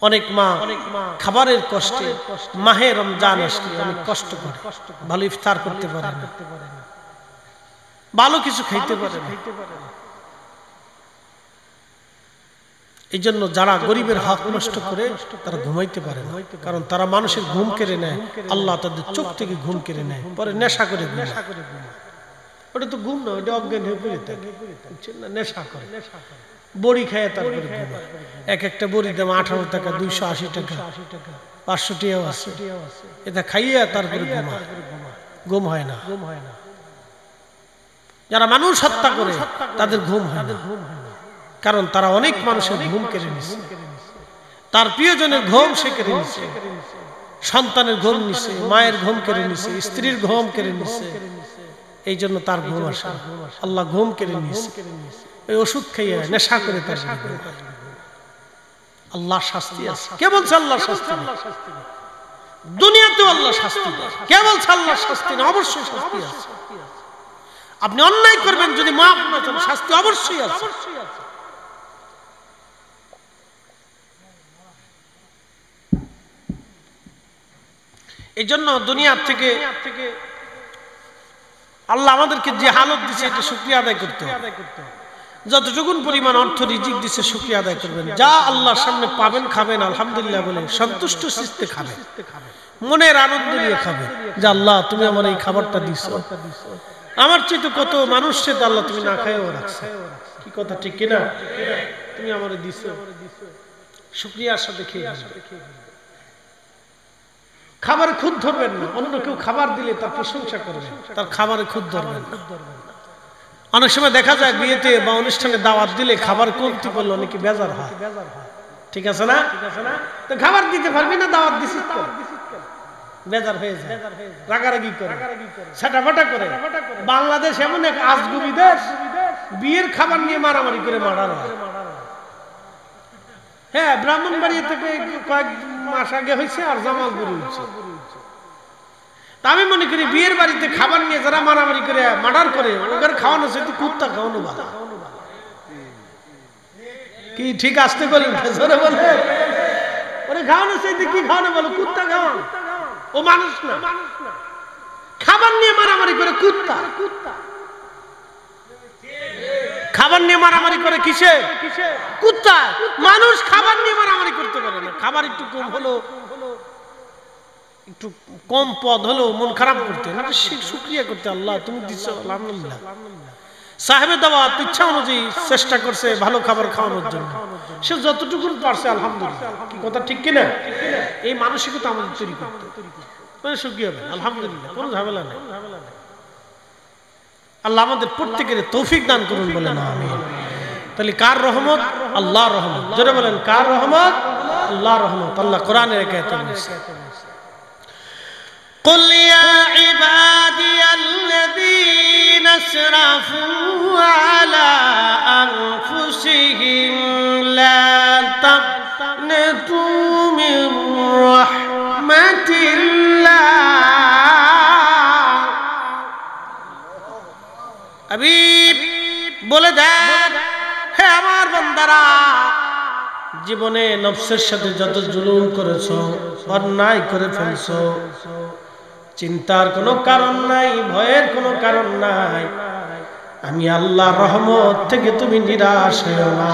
অনেক মা খাবারের কষ্টে মাহে রমজান আসলে অনেক কষ্ট করে, ভালো ইফতার করতে পারে না, ভালো কিছু খাইতে পারে না। এই জন্য যারা গরিবের হক নষ্ট করে তারা ঘুমাইতে পারে না, কারণ তারা মানুষের ঘুম কেড়ে নেয়, আল্লাহ তাদের চোখ থেকে ঘুম কেড়ে নেয়, পরে নেশা করে ঘুমায়। ওটা তো ঘুম না, ওটা অজ্ঞান হয়ে পড়ে থাকে, নেশা করে, বড়ি খায় তারপরে ঘুমায়। এক একটা বড়ির দাম 18 টাকা, 280 টাকা, 500 টাকাও আছে। এটা খাইয়া তারপরে ঘুমায়, ঘুম হয় না। যারা মানুষ হত্যা করে তাদের ঘুম হয় না, কারণ তারা অনেক মানুষের ঘুম কেড়ে নিছে, তার প্রিয়জনের ঘুম সে কেড়ে নিছে, সন্তানের ঘুম নিছে, মায়ের ঘুম কেড়ে নিছে, স্ত্রীর ঘুম কেড়ে নিছে। এই জন্য তার ঘুম আসে, আল্লাহ ঘুম কেড়ে নিছে। এই ওষুধ খাইয়া নেশা করে তার আল্লাহ শাস্তি আছে। কে বলছে আল্লাহ শাস্তি নেই? দুনিয়াতেও আল্লাহ শাস্তি দেয়। কে বলছে আল্লাহ শাস্তি নেই? অবশ্যই শাস্তি আছে। আপনি অন্যায় করবেন, যদি মাফ না চান, শাস্তি অবশ্যই আছে। এই জন্য দুনিয়ার থেকে আল্লাহ আমাদেরকে যে হালত দিচ্ছে এটা শুকরিয়া আদায় করতে হবে। যতটুকু পরিমাণ অর্থ রিজিক দিচ্ছে শুকরিয়া আদায় করবেন। যা আল্লাহর সামনে পাবেন খাবেন, আলহামদুলিল্লাহ বলে সন্তুষ্ট চিত্তে খাবেন, মনের আনন্দ নিয়ে খাবেন যে আল্লাহ তুমি আমার এই খাবারটা দিছো, আমার চেয়ে কত মানুষ চেয়ে আল্লাহ তুমি না খাইও রাখছো। কি কথা ঠিক কিনা? তুমি আমারে দিছো, শুকরিয়ার সাথে খেয়ে খাবারে খুদ ধরবেন না। অন্য কেউ খাবার দিলে তার প্রশংসা করবেন, তার খাবারে খুদ ধরবেন না। অনেক সময় দেখা যায় বিয়েতে বা অনুষ্ঠানে দাওয়াত দিলে খাবার কমতি করলে অনেকে বেজার হয়, ঠিক আছে না? তো খাবার দিতে পারবি না, দাওয়াত দিছিস তো, বেজার হয়ে যায়, রাগারাগি করে, ছাটাফাটা করে। বাংলাদেশ এমন এক আজগুবি দেশ, বিয়ের খাবার নিয়ে মারামারি করে মারার হয়। হ্যাঁ, ব্রাহ্মণবাড়িয়া থেকে কয়েক মাস আগে হয়েছে, আর জামালপুরে হয়েছে। তা আমি মনে করি বিয়ের বাড়িতে খাবার নিয়ে যারা মারামারি করে মার্ডার করে, ওদের খাওয়ানো চাইতে কুত্তা খাওয়ানো ভালো। কি ঠিক আসতে বলেন? ওরে খাওয়ানো চাইতে কি খাওয়ানো ভালো? কুত্তা খাওয়ানো। ও মানুষ না, খাবার নিয়ে মারামারি করে কুত্তা। খাবার নিয়ে মারামারি করে কিসে? কুত্তা। মানুষ খাবার নিয়ে মারামারি করতে পারে না। খাবার একটু কম হলো, একটু কম পদ হলো মন খারাপ করতে, শুকরিয়া করতে, আল্লাহ তুমি দিচ্ছ আলহামদুলিল্লাহ। সাহেবে দাওয়াত ইচ্ছা অনুযায়ী চেষ্টা করছে ভালো খাবার খাওয়ানোর জন্য, সে যতটুকু পারছে আলহামদুলিল্লাহ। কি কথা ঠিক কিনা? এই মানসিকতা আমাদের তৈরি করতে, শুকরিয়া হবে আলহামদুলিল্লাহ, কোনো ঝামেলা নেই। আল্লাহ আমাদের প্রত্যেকের তৌফিক দান করুন বলে না আমিন। তাহলে কার রহমত? আল্লাহর রহমত। জোরে বলেন কার রহমত? আল্লাহর রহমত। আল্লাহ কোরআনের আয়াতে বলেছে, قل يا عبادي الذين اسرفوا على أنفسهم لا تقنطوا من رحمة الله। হাবিব বলে দেন, হে আমার বান্দারা, জীবনে নফসের সাথে যত জুলুম করেছো, অন্যায় করে ফেলছো, চিন্তার কোনো কারণ নাই, ভয়ের কোনো কারণ নাই। আমি আল্লাহর রহমত থেকে তুমি নিরাশ হও না।